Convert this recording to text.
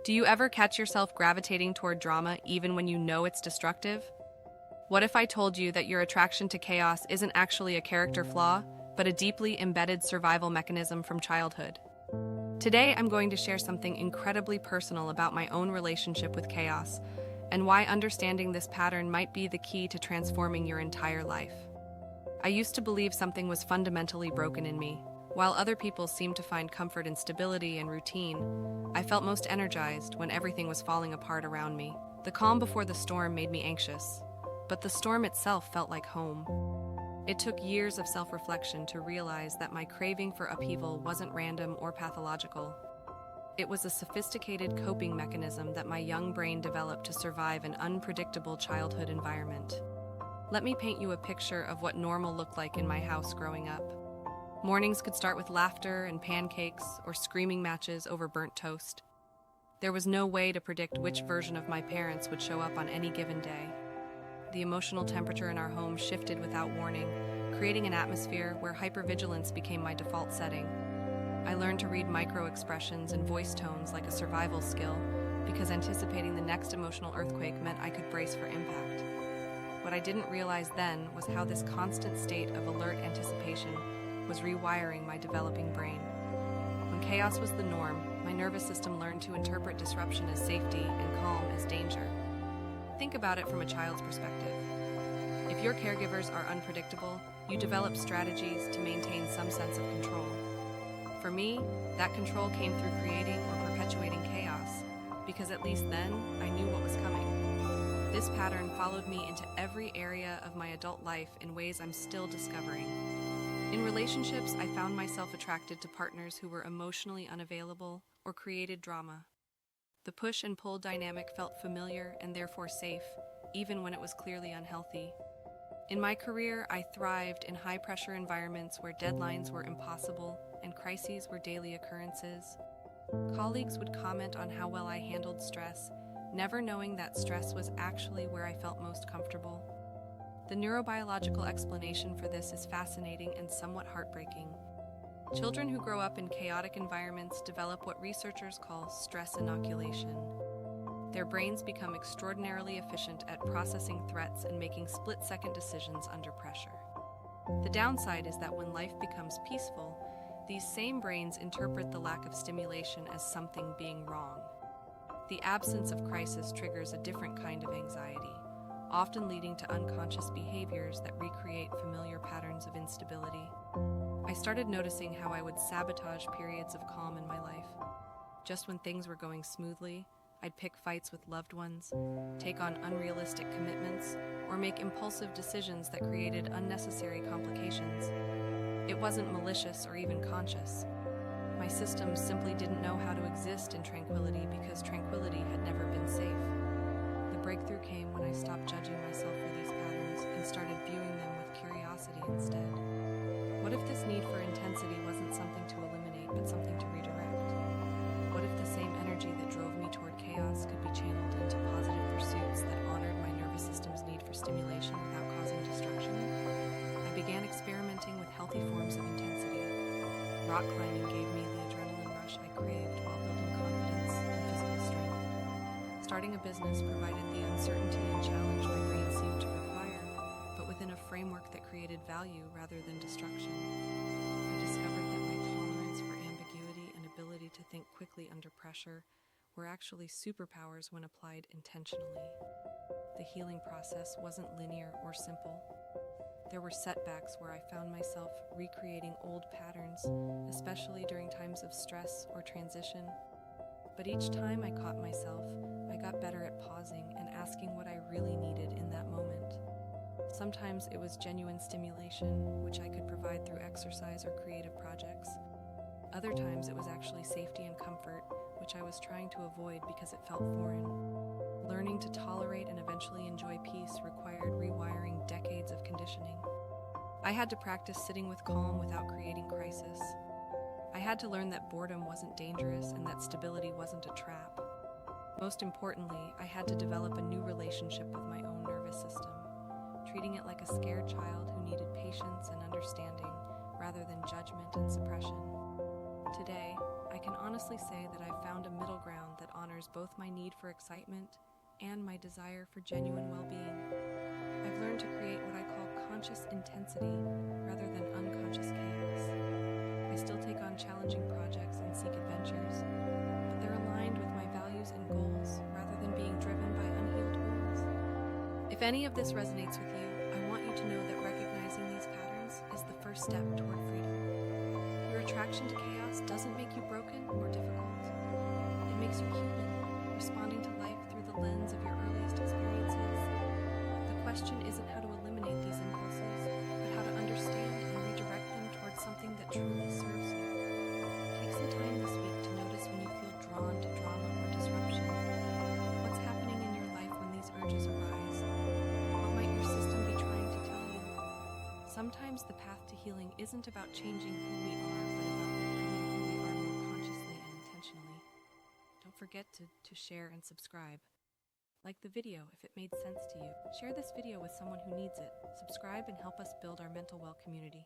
Do you ever catch yourself gravitating toward drama even when you know it's destructive? What if I told you that your attraction to chaos isn't actually a character flaw, but a deeply embedded survival mechanism from childhood? Today, I'm going to share something incredibly personal about my own relationship with chaos and why understanding this pattern might be the key to transforming your entire life. I used to believe something was fundamentally broken in me. While other people seemed to find comfort in stability and routine, I felt most energized when everything was falling apart around me. The calm before the storm made me anxious, but the storm itself felt like home. It took years of self-reflection to realize that my craving for upheaval wasn't random or pathological. It was a sophisticated coping mechanism that my young brain developed to survive an unpredictable childhood environment. Let me paint you a picture of what normal looked like in my house growing up. Mornings could start with laughter and pancakes or screaming matches over burnt toast. There was no way to predict which version of my parents would show up on any given day. The emotional temperature in our home shifted without warning, creating an atmosphere where hypervigilance became my default setting. I learned to read micro-expressions and voice tones like a survival skill because anticipating the next emotional earthquake meant I could brace for impact. What I didn't realize then was how this constant state of alert anticipation was rewiring my developing brain. When chaos was the norm, my nervous system learned to interpret disruption as safety and calm as danger. Think about it from a child's perspective. If your caregivers are unpredictable, you develop strategies to maintain some sense of control. For me, that control came through creating or perpetuating chaos, because at least then, I knew what was coming. This pattern followed me into every area of my adult life in ways I'm still discovering. In relationships, I found myself attracted to partners who were emotionally unavailable or created drama. The push and pull dynamic felt familiar and therefore safe, even when it was clearly unhealthy. In my career, I thrived in high-pressure environments where deadlines were impossible and crises were daily occurrences. Colleagues would comment on how well I handled stress, never knowing that stress was actually where I felt most comfortable. The neurobiological explanation for this is fascinating and somewhat heartbreaking. Children who grow up in chaotic environments develop what researchers call stress inoculation. Their brains become extraordinarily efficient at processing threats and making split-second decisions under pressure. The downside is that when life becomes peaceful, these same brains interpret the lack of stimulation as something being wrong. The absence of crisis triggers a different kind of anxiety, often leading to unconscious behaviors that recreate familiar patterns of instability. I started noticing how I would sabotage periods of calm in my life. Just when things were going smoothly, I'd pick fights with loved ones, take on unrealistic commitments, or make impulsive decisions that created unnecessary complications. It wasn't malicious or even conscious. My systems simply didn't know how to exist in tranquility because tranquility had never been safe. The breakthrough came when I stopped judging myself for these patterns and started viewing them with curiosity instead. What if this need for intensity wasn't something to eliminate, but something to redirect? What if the same energy that drove me toward chaos could be channeled into positive pursuits that honored my nervous system's need for stimulation without causing destruction? I began experimenting with healthy forms of intensity. Rock climbing gave me the adrenaline rush I craved while building confidence and physical strength. Starting a business provided the uncertainty and challenge my brain seemed to require, but within a framework that created value rather than destruction. I discovered that my tolerance for ambiguity and ability to think quickly under pressure were actually superpowers when applied intentionally. The healing process wasn't linear or simple. There were setbacks where I found myself recreating old patterns, especially during times of stress or transition. But each time I caught myself, I got better at pausing and asking what I really needed in that moment. Sometimes it was genuine stimulation, which I could provide through exercise or creative projects. Other times it was actually safety and comfort, which I was trying to avoid because it felt foreign. Learning to tolerate and eventually enjoy peace required rewiring decades of conditioning. I had to practice sitting with calm without creating crisis. I had to learn that boredom wasn't dangerous and that stability wasn't a trap. Most importantly, I had to develop a new relationship with my own nervous system, treating it like a scared child who needed patience and understanding rather than judgment and suppression. Today, I can honestly say that I've found a middle ground that honors both my need for excitement and my desire for genuine well-being. I've learned to create what I call conscious intensity rather than unconscious chaos. I still take on challenging projects and seek adventures, but they're aligned with my values and goals rather than being driven by unhealed wounds. If any of this resonates with you, I want you to know that recognizing these patterns is the first step toward freedom. Your attraction to chaos doesn't make you broken or difficult. It makes you human, responding to life through the lens of your earliest experiences. The question isn't how to eliminate these impulses, but how to understand and redirect them towards something that truly serves you. Take some time this week to notice when you feel drawn to drama or disruption. What's happening in your life when these urges arise? What might your system be trying to tell you? Sometimes the path to healing isn't about changing who we are, but about becoming who we are more consciously and intentionally. Don't forget to share and subscribe. Like the video if it made sense to you. Share this video with someone who needs it. Subscribe and help us build our mental well community.